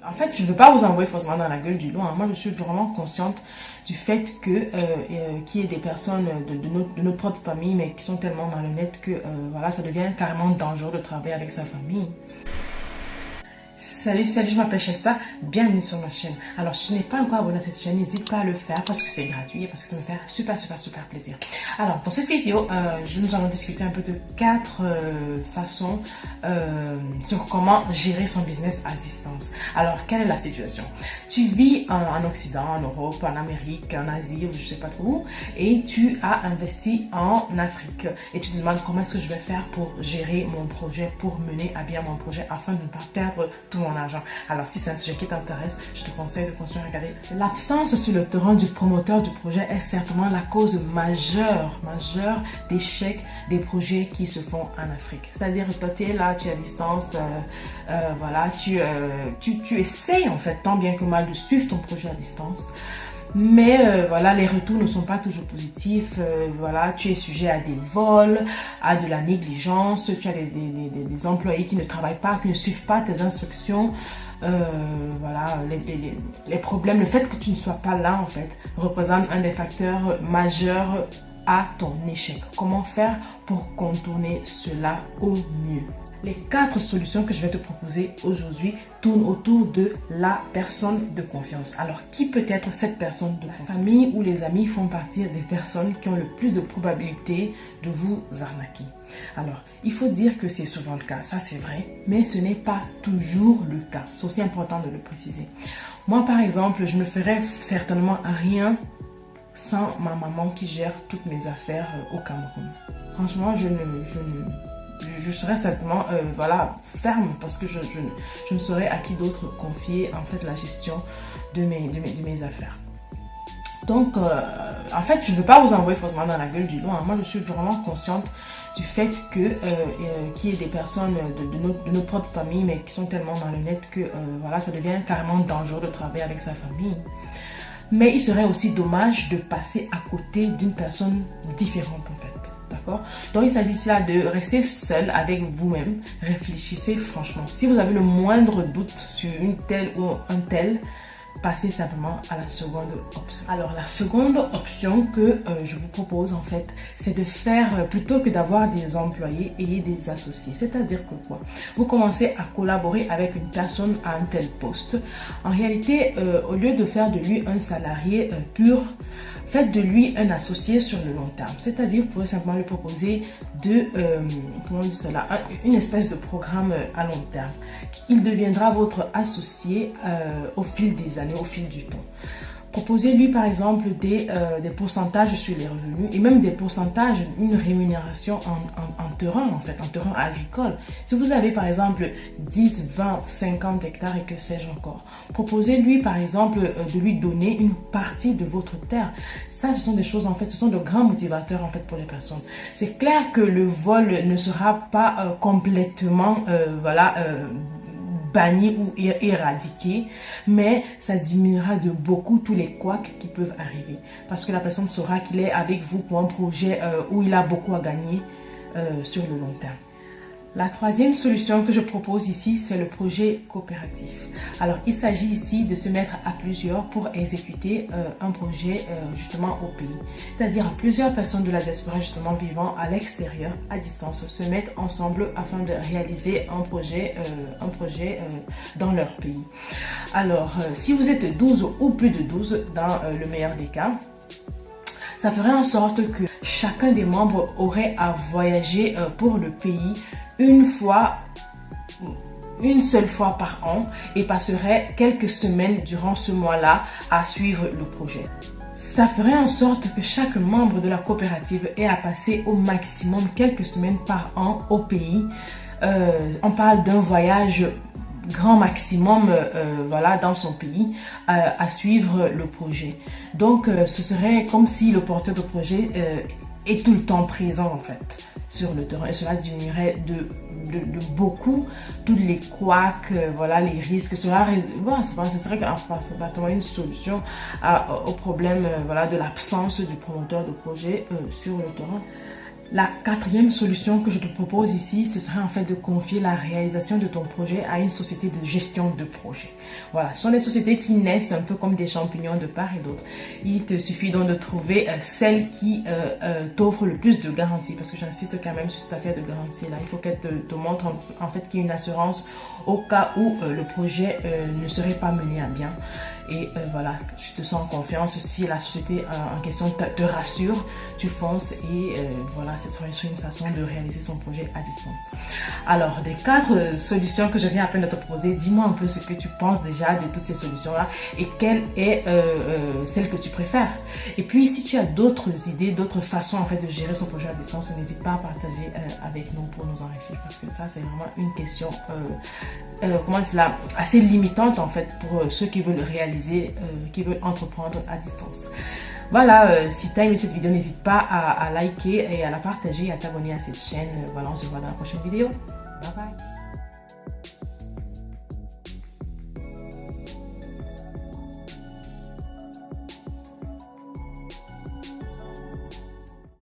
En fait, je ne veux pas vous envoyer forcément dans la gueule du loup. Moi, je suis vraiment consciente du fait que qu'il y ait des personnes de notre propre famille, mais qui sont tellement malhonnêtes que voilà, ça devient carrément dangereux de travailler avec sa famille. Salut, je m'appelle Shasta, bienvenue sur ma chaîne. Alors, si tu n'es pas encore abonné à cette chaîne, n'hésite pas à le faire parce que c'est gratuit et parce que ça me fait super plaisir. Alors, dans cette vidéo, nous allons discuter un peu de 4 façons sur comment gérer son business à distance. Alors, quelle est la situation? Tu vis en Occident, en Europe, en Amérique, en Asie, ou je sais pas trop où, et tu as investi en Afrique. Et tu te demandes comment est-ce que je vais faire pour gérer mon projet, pour mener à bien mon projet afin de ne pas perdre tout mon argent. Alors si c'est un sujet qui t'intéresse, je te conseille de continuer à regarder. L'absence sur le terrain du promoteur du projet est certainement la cause majeure d'échec des projets qui se font en Afrique. C'est-à-dire que toi tu es là, tu es à distance, voilà, tu essayes en fait tant bien que mal de suivre ton projet à distance. Mais voilà, les retours ne sont pas toujours positifs. Voilà, tu es sujet à des vols, à de la négligence. Tu as des employés qui ne travaillent pas, qui ne suivent pas tes instructions. Voilà, les problèmes, le fait que tu ne sois pas là en fait, représente un des facteurs majeurs à ton échec. Comment faire pour contourner cela au mieux? Les 4 solutions que je vais te proposer aujourd'hui tournent autour de la personne de confiance. Alors, qui peut être cette personne de la famille ou les amis font partie des personnes qui ont le plus de probabilité de vous arnaquer? Alors, il faut dire que c'est souvent le cas, ça c'est vrai, mais ce n'est pas toujours le cas. C'est aussi important de le préciser. Moi, par exemple, je ne ferais certainement rien sans ma maman qui gère toutes mes affaires au Cameroun. Franchement, je serais certainement voilà, ferme parce que je ne saurais à qui d'autre confier en fait la gestion de mes affaires. Donc en fait, je ne veux pas vous envoyer forcément dans la gueule du loup. Moi, je suis vraiment consciente du fait que qu'il y ait des personnes de notre propre famille, mais qui sont tellement malhonnêtes que voilà, ça devient carrément dangereux de travailler avec sa famille. Mais il serait aussi dommage de passer à côté d'une personne différente en fait. D'accord? Donc il s'agit là de rester seul avec vous-même. Réfléchissez franchement. Si vous avez le moindre doute sur une telle ou un tel, passez simplement à la seconde option. Alors la seconde option que je vous propose en fait, c'est de faire, plutôt que d'avoir des employés, ayez des associés. C'est-à-dire que quoi? Vous commencez à collaborer avec une personne à un tel poste. En réalité, au lieu de faire de lui un salarié pur, faites de lui un associé sur le long terme. C'est-à-dire, vous pourrez simplement lui proposer comment on dit cela, une espèce de programme à long terme. Il deviendra votre associé au fil des années, au fil du temps. Proposez-lui par exemple des pourcentages sur les revenus et même des pourcentages, une rémunération en terrain en fait, en terrain agricole. Si vous avez par exemple 10, 20, 50 hectares et que sais-je encore, proposez-lui par exemple de lui donner une partie de votre terre. Ça, ce sont des choses en fait, ce sont de grands motivateurs en fait pour les personnes. C'est clair que le vol ne sera pas complètement voilà, banni ou éradiqué, mais ça diminuera de beaucoup tous les couacs qui peuvent arriver parce que la personne saura qu'il est avec vous pour un projet où il a beaucoup à gagner sur le long terme. La troisième solution que je propose ici, c'est le projet coopératif. Alors, il s'agit ici de se mettre à plusieurs pour exécuter un projet justement au pays. C'est-à-dire plusieurs personnes de la diaspora justement vivant à l'extérieur, à distance, se mettent ensemble afin de réaliser un projet dans leur pays. Alors, si vous êtes 12 ou plus de 12 dans le meilleur des cas, ça ferait en sorte que chacun des membres aurait à voyager pour le pays une seule fois par an et passerait quelques semaines durant ce mois-là à suivre le projet. Ça ferait en sorte que chaque membre de la coopérative ait à passer au maximum quelques semaines par an au pays. On parle d'un voyage grand maximum voilà, dans son pays à suivre le projet. Donc ce serait comme si le porteur de projet est tout le temps présent en fait sur le terrain et cela diminuerait de beaucoup tous les couacs, voilà, les risques. Cela voilà, ce serait vraiment une solution au problème voilà, de l'absence du promoteur de projet sur le terrain. La quatrième solution que je te propose ici, ce serait en fait de confier la réalisation de ton projet à une société de gestion de projet. Voilà, ce sont des sociétés qui naissent un peu comme des champignons de part et d'autre. Il te suffit donc de trouver celle qui t'offre le plus de garanties, parce que j'insiste quand même sur cette affaire de garantie là. Il faut qu'elle te montre en fait qu'il y a une assurance au cas où le projet ne serait pas mené à bien. Et voilà, tu te sens en confiance. Si la société en question te rassure, tu fonces et voilà, ce sera une façon de réaliser son projet à distance. Alors, des 4 solutions que je viens à peine de te proposer, dis-moi un peu ce que tu penses déjà de toutes ces solutions-là et quelle est celle que tu préfères. Et puis, si tu as d'autres idées, d'autres façons en fait de gérer son projet à distance, n'hésite pas à partager avec nous pour nous enrichir, parce que ça, c'est vraiment une question comment cela, assez limitante en fait pour ceux qui veulent réaliser, qui veulent entreprendre à distance. Voilà, si tu as aimé cette vidéo, n'hésite pas à liker et à la partager et à t'abonner à cette chaîne. Voilà, on se voit dans la prochaine vidéo. Bye bye.